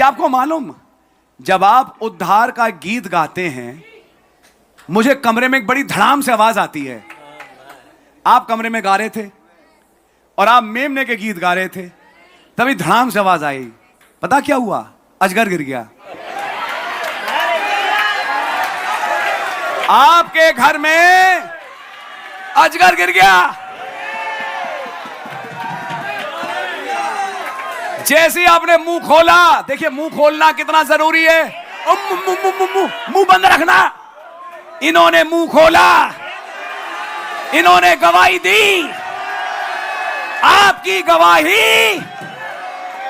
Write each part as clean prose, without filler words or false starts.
आपको मालूम, जब आप उद्धार का गीत गाते हैं, मुझे कमरे में एक बड़ी धड़ाम से आवाज आती है। आप कमरे में गा रहे थे और आप मेमने के गीत गा रहे थे, तभी धड़ाम से आवाज आई। पता क्या हुआ? अजगर गिर गया। आपके घर में अजगर गिर गया। जैसे ही आपने मुंह खोला, देखिए मुंह खोलना कितना जरूरी है। मुंह बंद रखना। इन्होंने मुंह खोला, इन्होंने गवाही दी। आपकी गवाही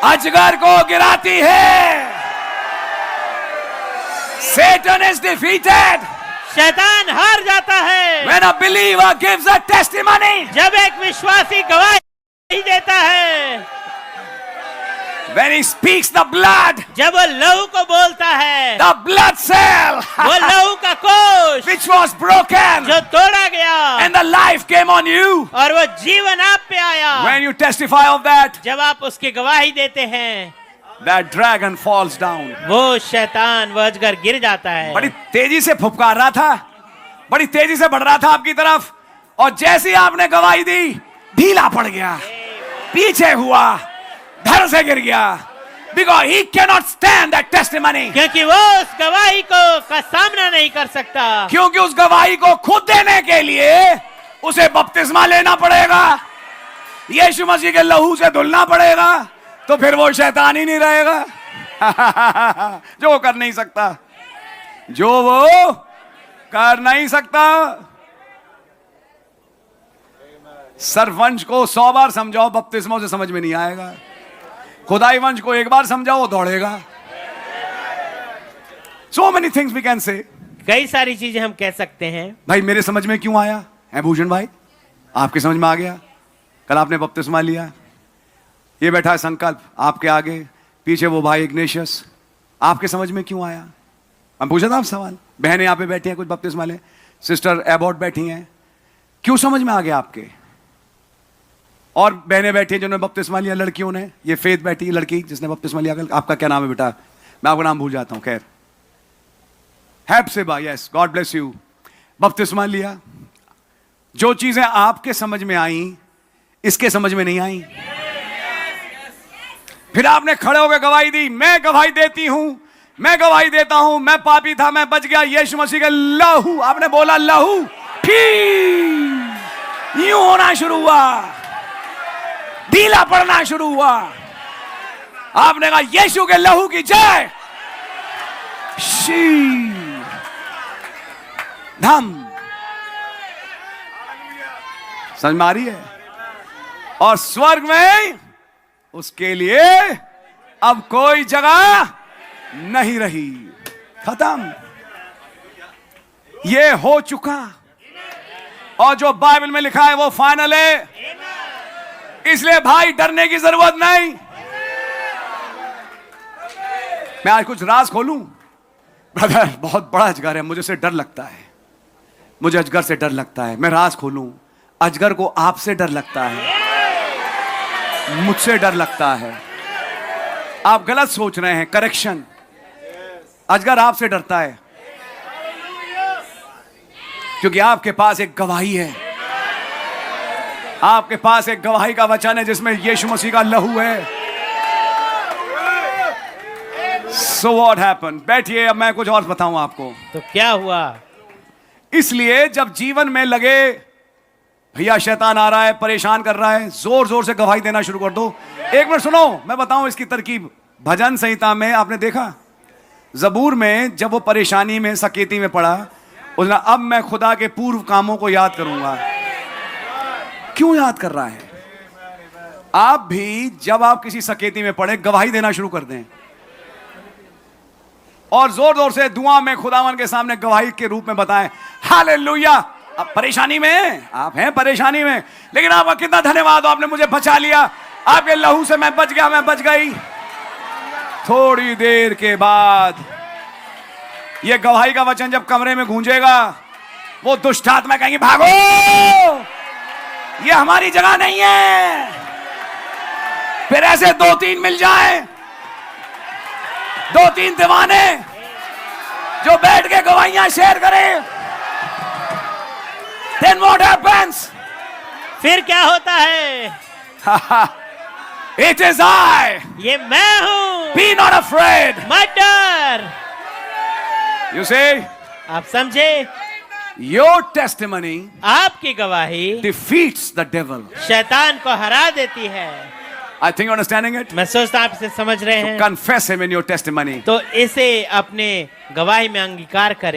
अजगर को गिराती है। Satan is defeated. शैतान हार जाता है। When a believer gives a testimony, जब एक विश्वासी गवाही देता है, when he speaks the blood, जब वो लहू को बोलता है, the blood cell, वो लहू का कोष which was broken, जो तोड़ा गया, and the life came on you. और वो जीवन आप पे आया। When you testify of that, जब आप उसकी गवाही देते हैं, that dragon falls down. वो शैतान, वो अजगर गिर जाता है। बड़ी तेजी से फुफकार रहा था, बड़ी तेजी से बढ़ रहा था आपकी तरफ, और जैसे ही आपने गवाही दी, ढीला पड़ गया, पीछे हुआ, धड़ से गिर गया। Because he cannot stand that testimony. क्योंकि वो उस गवाही का सामना नहीं कर सकता। क्योंकि उस गवाही को खुद देने के लिए उसे बपतिस्मा लेना पड़ेगा, यीशु मसीह के लहू से धुलना पड़ेगा, तो फिर वो शैतान ही नहीं रहेगा। जो वो कर नहीं सकता, जो वो कर नहीं सकता। सरवंश को 100 बार समझाओ, बपतिस्मा से समझ में नहीं आएगा। खुदाई वंश को एक बार समझाओ, दौड़ेगा। So many things we can say. कई सारी चीजें हम कह सकते हैं। भाई मेरे समझ में क्यों आया है भूषण भाई? आपके समझ में आ गया? कल आपने बपतिस्मा लिया, ये बैठा है संकल्प आपके आगे, पीछे वो भाई इग्नेशियस, आपके समझ में क्यों आया? हम पूछा था आप सवाल। बहनें यहाँ पे बैठी हैं, कुछ बपतिस्मा ले, सिस्टर एबॉट बैठी हैं, क्यों समझ में आ गया आपके? और बहनें बैठी हैं जिन्होंने बपतिस्मा लिया, लड़कियों ने, ये फेथ बैठी है लड़की जिसने बपतिस्मा लिया। आपका क्या नाम है बेटा? मैं आपका नाम भूल जाता हूँ। खैर, हेप्सिबा, यस, गॉड ब्लेस यू। बपतिस्मा लिया। जो चीजें आपके समझ में आई, इसके समझ में नहीं आई। फिर आपने खड़े होकर गवाही दी, मैं गवाही देती हूं, मैं गवाही देता हूं, मैं पापी था, मैं बच गया यीशु मसीह के लहू। आपने बोला लहू, फिर यूं होना शुरू हुआ, ढीला पड़ना शुरू हुआ। आपने कहा यीशु के लहू की जय। धम। समझ में आ रही है? और स्वर्ग में उसके लिए अब कोई जगह नहीं रही, खत्म। ये हो चुका, और जो बाइबल में लिखा है वो फाइनल है। इसलिए भाई डरने की जरूरत नहीं। मैं आज कुछ राज खोलूं। ब्रदर, बहुत बड़ा अजगर है, मुझे से डर लगता है, मुझे अजगर से डर लगता है। मैं राज खोलूं, अजगर को आपसे डर लगता है, मुझसे डर लगता है। आप गलत सोच रहे हैं। करेक्शन, अजगर आपसे डरता है क्योंकि आपके पास एक गवाही है, आपके पास एक गवाही का वचन है जिसमें यीशु मसीह का लहू है। So what happened? बैठिए, अब मैं कुछ और बताऊं आपको। तो क्या हुआ? इसलिए जब जीवन में लगे भैया शैतान आ रहा है, परेशान कर रहा है, जोर जोर से गवाही देना शुरू कर दो। एक मिनट सुनो, मैं बताऊं इसकी तरकीब। भजन संहिता में आपने देखा, जबूर में जब वो परेशानी में, सकेती में पड़ा, उसने अब मैं खुदा के पूर्व कामों को याद करूंगा। क्यों याद कर रहा है? आप भी जब आप किसी सकेती में पड़े, गवाही देना शुरू कर दें और जोर जोर से दुआ में खुदावन के सामने गवाही के रूप में बताएं, हालेलुया। अब परेशानी में आप हैं, परेशानी में, लेकिन आपका कितना धन्यवाद हो, आपने मुझे बचा लिया, आपके लहू से मैं बच गया, मैं बच गई। थोड़ी देर के बाद ये गवाही का वचन जब कमरे में गूंजेगा, वो दुष्ट आत्मा कहेंगे भागो, ये हमारी जगह नहीं है। फिर ऐसे 2-3 मिल जाए, दो तीन दीवाने जो बैठ के गवाहियां शेयर करें, then what happens? फिर क्या होता है? It is I. ये मैं हूं। Be not afraid. मत डर। You see, आप समझे? your testimony आपकी गवाही defeats the devil. शैतान को हरा देती है। I think you're understanding it. मैं सोचता हूं आप इसे समझ रहे हैं। Confess him in your testimony. तो इसे अपने गवाही में अंगीकार करें।